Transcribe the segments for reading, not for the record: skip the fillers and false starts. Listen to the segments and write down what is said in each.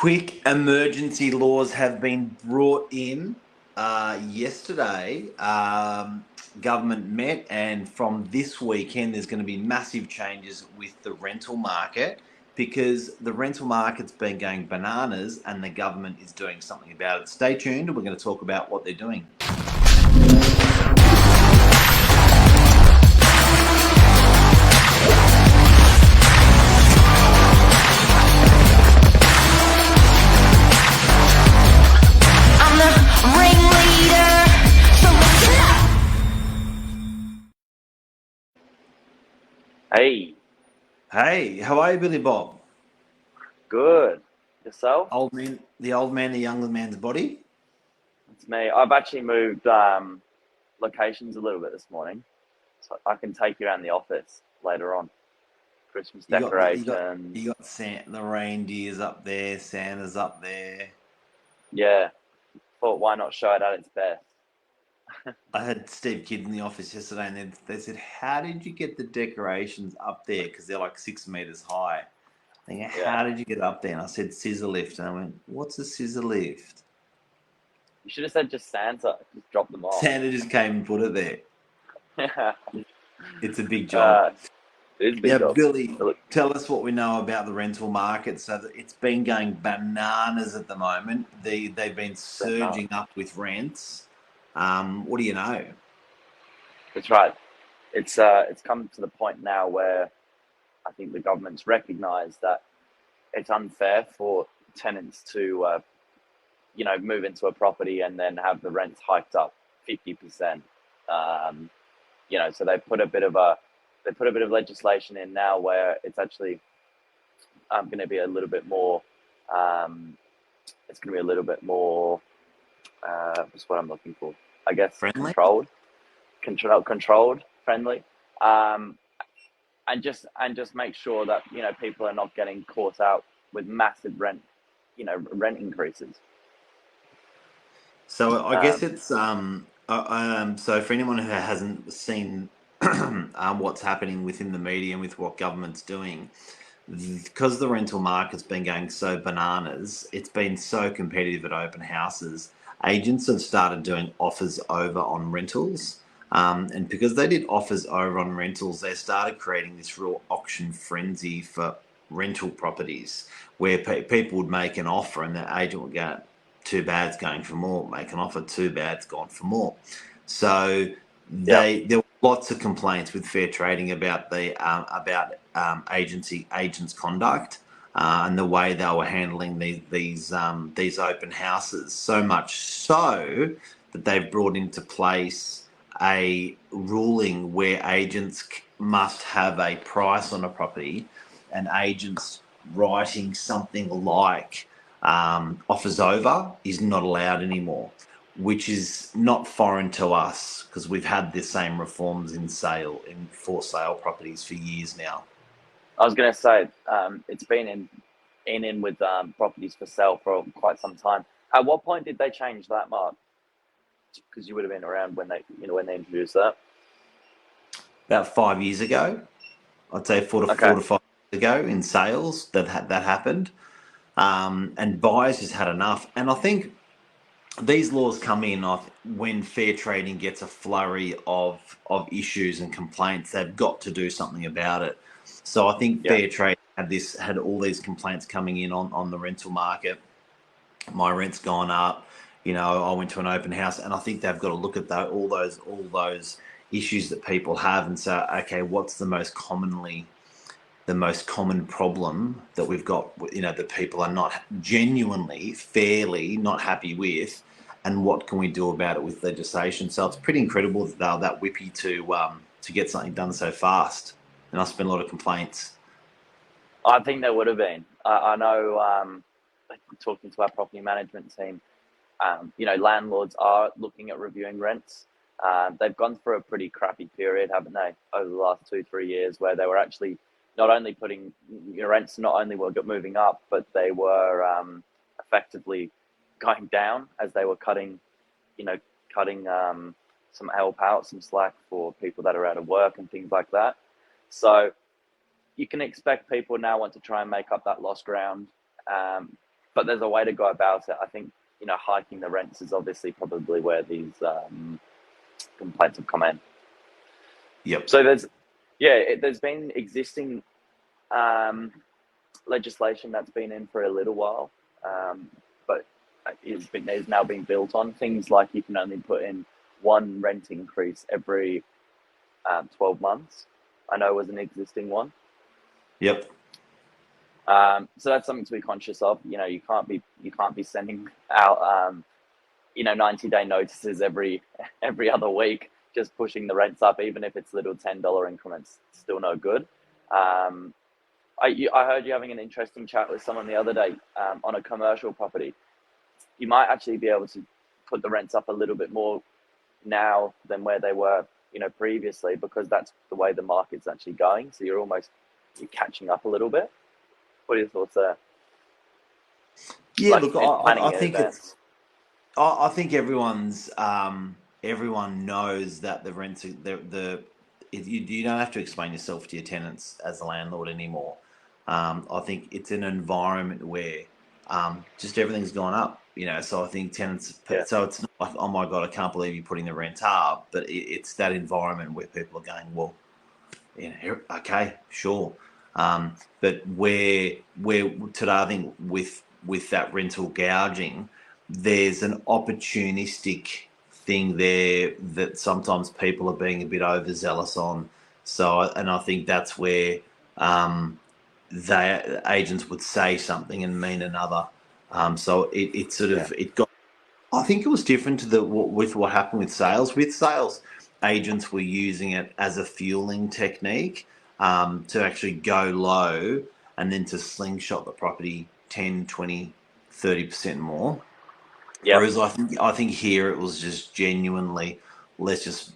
Quick emergency laws have been brought in yesterday. Government met, and from this weekend, there's going to be massive changes with the rental market because the rental market's been going bananas and the government is doing something about it. Stay tuned. We're going to talk about what they're doing. Hey, Hey, how are you, Billy Bob? good. Yourself? Old man, the old man, the younger man's body. It's me. I've actually moved locations a little bit this morning, so I can take you around the office later on. Christmas You got the you got decorations. you got the reindeers up there, Santa's up there. Yeah, thought why not show it at its best? I had Steve Kidd in the office yesterday, and they said, "How did you get the decorations up there? Because they're like 6 meters high." Thinking, Yeah, how did you get up there? And I said, "Scissor lift." And I went, "What's a scissor lift?" you should have said just Santa. Just drop them off. Santa just came and put it there. Yeah, It's a big job. it is a Yeah, big job. Billy, Look, tell us what we know about the rental market. So that it's been going bananas at the moment. They've been surging up with rents. What do you know? that's right. It's come to the point now where I think the government's recognised that it's unfair for tenants to move into a property and then have the rents hiked up 50%. So they put a bit of legislation in now where it's actually going to be a little bit more. It's going to be a little bit more. What's what I'm looking for? I guess Friendly? controlled, friendly, and just make sure that people are not getting caught out with massive rent increases. So I guess Um, it's so for anyone who hasn't seen what's happening within the media and with what government's doing, because the rental market's been going so bananas, it's been so competitive at open houses. Agents have started doing offers over on rentals. And because they did offers over on rentals, they started creating this real auction frenzy for rental properties where people would make an offer and the agent would go, too bad's going for more, make an offer, too bad's gone for more. So yeah, there were lots of complaints with fair trading about the agents' conduct and the way they were handling these open houses. So much so that they've brought into place a ruling where agents must have a price on a property, and agents writing something like offers over is not allowed anymore, which is not foreign to us because we've had the same reforms in for sale properties for years now. I was going to say it's been in with properties for sale for quite some time. At what point did they change that, Mark? Because you would have been around when they introduced that. About 5 years ago, I'd say four to Okay. 5 years ago in sales that happened, and buyers just had enough. And I think these laws come in when fair trading gets a flurry of issues and complaints. They've got to do something about it. So I think Yeah. fair trade had all these complaints coming in on the rental market. My rent's gone up. I went to an open house, and I think they've got to look at all those issues that people have and say, okay, what's the most common problem that we've got, that people are not genuinely, fairly not happy with, and what can we do about it with legislation? So it's pretty incredible that they're that whippy to get something done so fast. And I spent a lot of complaints. I think there would have been. I know, talking to our property management team, landlords are looking at reviewing rents. They've gone through a pretty crappy period, haven't they, over the last 2-3 years, where they were actually not only putting rents, not only were moving up, but they were effectively going down as they were cutting some help out, some slack for people that are out of work and things like that. So you can expect people now want to try and make up that lost ground. but there's a way to go about it. I think, hiking the rents is obviously probably where these complaints have come in. Yep. So there's been existing legislation that's been in for a little while, but is now being built on. Things like you can only put in one rent increase every 12 months. I know was an existing one. Yep. So that's something to be conscious of. You can't be sending out 90-day notices every other week, just pushing the rents up, even if it's little $10 increments. Still no good. I heard you having an interesting chat with someone the other day on a commercial property. You might actually be able to put the rents up a little bit more now than where they were, previously, because that's the way the market's actually going. So you're catching up a little bit. What are your thoughts there? Yeah, Like look, planning I in think advance. I think everyone knows that the rents are you don't have to explain yourself to your tenants as a landlord anymore. I think it's an environment where just everything's gone up, So I think tenants, Yeah. so it's not like, oh my god, I can't believe you're putting the rent up, but it's that environment where people are going, well, okay, sure. But where today, I think with that rental gouging, there's an opportunistic thing there that sometimes people are being a bit overzealous on. So, and I think that's where agents would say something and mean another. So it sort Yeah. of it got. I think it was different with what happened with sales. With sales, agents were using it as a fueling technique to actually go low and then to slingshot the property 10, 20, 30% more. Yep. Whereas I think here it was just genuinely let's just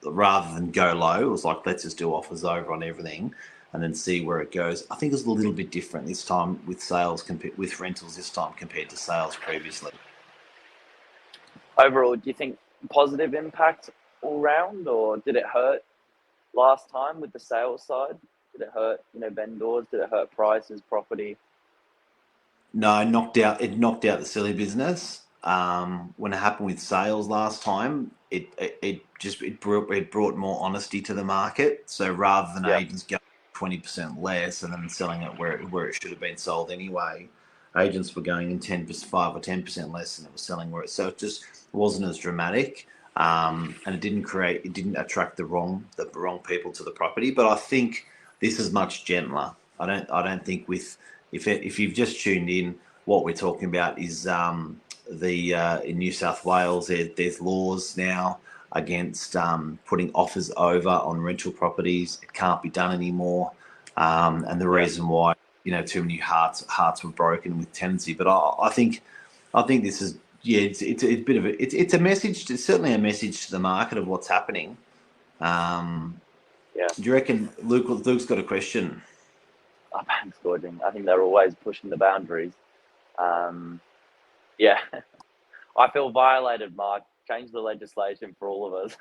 rather than go low, it was like let's just do offers over on everything and then see where it goes. I think it was a little bit different this time with with rentals this time compared to sales previously. Overall, do you think positive impact all round, or did it hurt last time with the sales side? Did it hurt, vendors? Did it hurt prices, property? No, it knocked out the silly business. When it happened with sales last time, it brought more honesty to the market. So rather than Yeah. agents going 20% less and then selling it where it should have been sold anyway, agents were going in 10%, 5 or 10% less, and it was selling so it just wasn't as dramatic. And it didn't attract the wrong people to the property. But I think this is much gentler. I don't think if you've just tuned in, what we're talking about is in New South Wales, there's laws now against putting offers over on rental properties. It can't be done anymore, and the Yeah. reason why too many hearts were broken with tenancy. But I think this is it's a bit of it's a message. It's certainly a message to the market of what's happening. Yeah. Do you reckon Luke's got a question? Thanks, Gouging. I think they're always pushing the boundaries. Yeah. I feel violated, Mark. Change the legislation for all of us.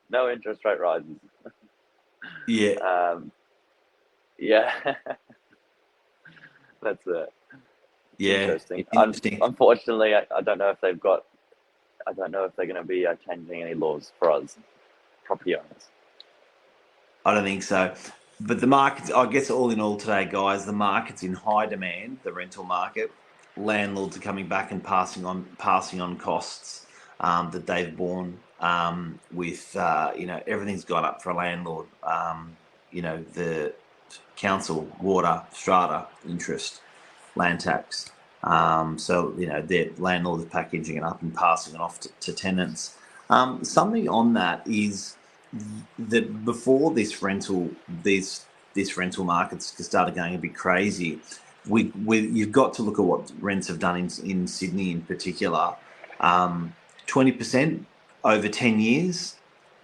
No interest rate rises. Yeah, Yeah. That's it. It's yeah, interesting. it's interesting. Unfortunately, I don't know if they've got. I don't know if they're going to be changing any laws for us property owners. I don't think so. But the market, I guess, all in all today, guys, the market's in high demand. The rental market, landlords are coming back and passing on costs that they've borne. With everything's gone up for a landlord. The council, water, strata, interest, land tax. So their landlords are packaging it up and passing it off to tenants. Something on that is that before this rental markets started going a bit crazy, you've got to look at what rents have done in Sydney in particular. 20% over 10 years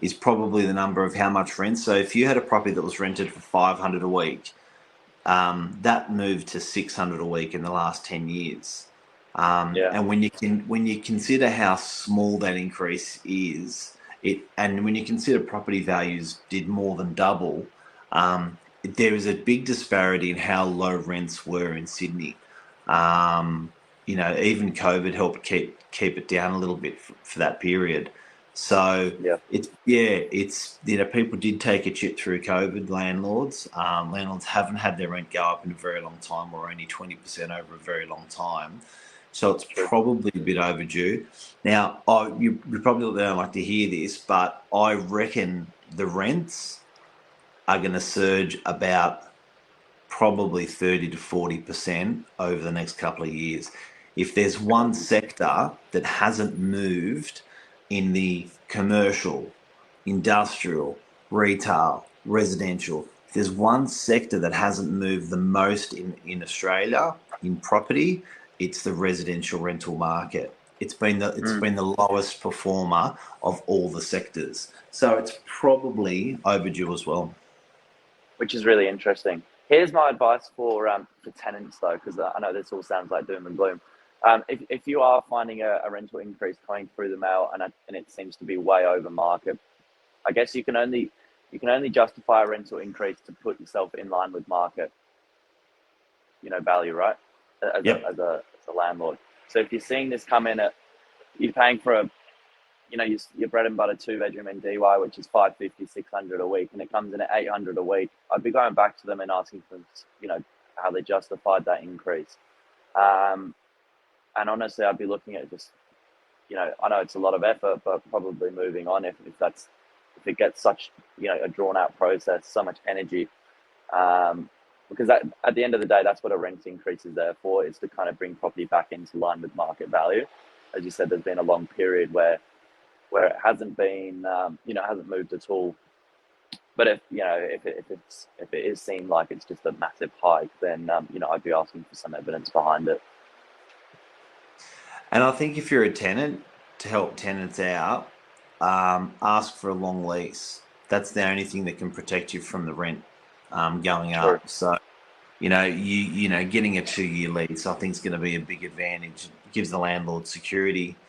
is probably the number of how much rent. So if you had a property that was rented for 500 a week, that moved to 600 a week in the last 10 years. Yeah. And when you consider how small that increase is, and when you consider property values did more than double, there is a big disparity in how low rents were in Sydney. Um, even COVID helped keep it down a little bit for that period. So Yeah, it's people did take a chip through COVID. Landlords haven't had their rent go up in a very long time, or only 20% over a very long time. So it's true. probably a bit overdue. Now, you probably don't like to hear this, but I reckon the rents are going to surge about probably 30 to 40% over the next couple of years. If there's one sector that hasn't moved in the commercial, industrial, retail, residential, if there's one sector that hasn't moved the most in Australia in property, it's the residential rental market. It's Mm. been the lowest performer of all the sectors. So it's probably overdue as well. Which is really interesting. Here's my advice for tenants though, because I know this all sounds like doom and gloom. If you are finding a rental increase coming through the mail and it seems to be way over market, I guess you can only justify a rental increase to put yourself in line with market, value, right? As a Yep. as a as a landlord. So if you're seeing this come in at you're paying for your bread and butter 2 bedroom in DY, which is 550, 600 a week, and it comes in at 800 a week, I'd be going back to them and asking them, how they justified that increase. Um, and honestly, I'd be looking at just, I know it's a lot of effort, but probably moving on if it gets such, a drawn out process, so much energy. Because at the end of the day, that's what a rent increase is there for, is to kind of bring property back into line with market value. As you said, there's been a long period where it hasn't been, hasn't moved at all. But if it is seen like it's just a massive hike, then I'd be asking for some evidence behind it. And I think if you're a tenant, to help tenants out, ask for a long lease. That's the only thing that can protect you from the rent going True. up. So getting a 2 year lease, I think is going to be a big advantage. It gives the landlord security,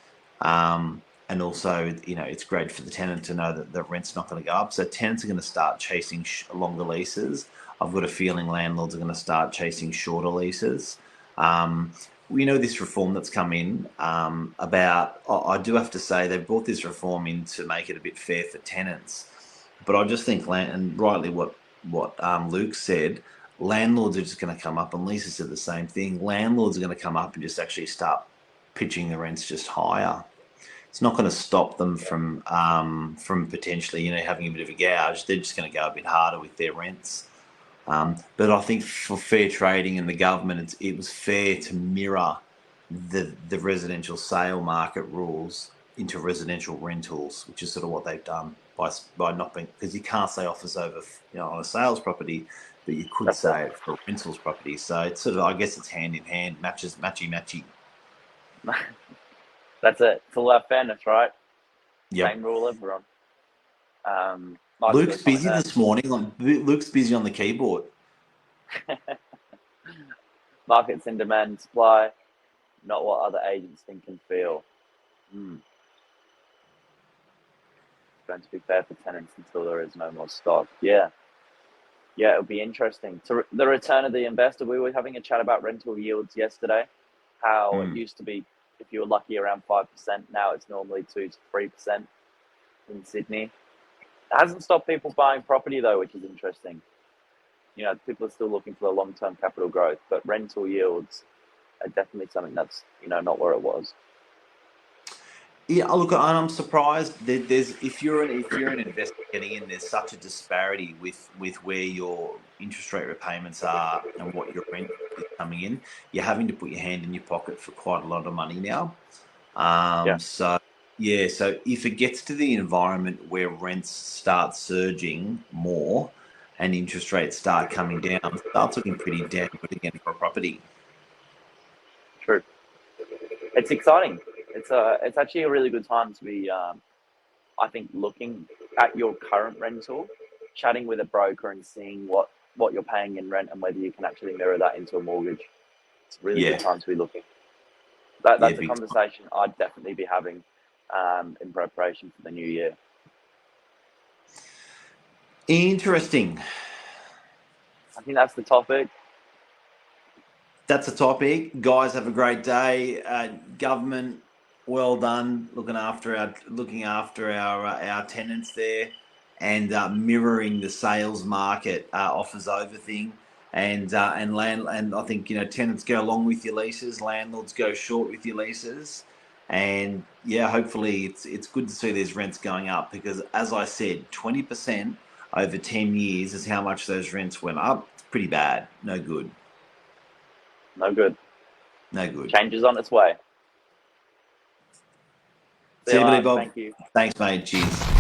and also it's great for the tenant to know that the rent's not going to go up. So tenants are going to start chasing longer leases. I've got a feeling landlords are going to start chasing shorter leases. Um, we know this reform that's come in about. I do have to say they brought this reform in to make it a bit fair for tenants, but I just think and rightly what Luke said, landlords are just going to come up, and Lisa said the same thing. Landlords are going to come up and just actually start pitching the rents just higher. It's not going to stop them from potentially having a bit of a gouge. They're just going to go a bit harder with their rents. But I think for fair trading and the government, it was fair to mirror the residential sale market rules into residential rentals, which is sort of what they've done by not being, because you can't say offers over on a sales property, but you could That's it. say it for a rentals property. So it's sort of, I guess it's hand in hand, matchy. That's it. It's all about fairness, right? Yep. Same rule, everyone. Might as well do something then. Luke's busy on the keyboard. Markets in demand and supply, not what other agents think and feel. Mm. Going to be fair for tenants until there is no more stock. Yeah, it'll be interesting. So the return of the investor. We were having a chat about rental yields yesterday. How it Mm. used to be, if you were lucky, around 5%. Now it's normally 2 to 3% in Sydney. It hasn't stopped people buying property though, which is interesting. People are still looking for the long-term capital growth, but rental yields are definitely something that's not where it was. Yeah, look, and I'm surprised that there's if you're an investor getting in, there's such a disparity with where your interest rate repayments are and what your rent is coming in. You're having to put your hand in your pocket for quite a lot of money now. Yeah, So yeah, so if it gets to the environment where rents start surging more and interest rates start coming down, it starts looking pretty damn good again for a property. true. It's exciting. It's actually a really good time to be, I think, looking at your current rental, chatting with a broker and seeing what you're paying in rent and whether you can actually mirror that into a mortgage. It's a really good Yeah, time to be looking. yeah, That's a big time. conversation I'd definitely be having in preparation for the new year. Interesting. I think that's the topic. That's a topic. Guys, have a great day. Government, well done looking after our tenants there, and mirroring the sales market offers over thing. And I think tenants go along with your leases, landlords go short with your leases, and yeah, hopefully it's good to see these rents going up, because as I said, 20% over 10 years is how much those rents went up. It's pretty bad. No good. No good. No good. Change is on its way. See See you, you, Billy Mark. Bob. Thank you. Thanks, mate. Cheers.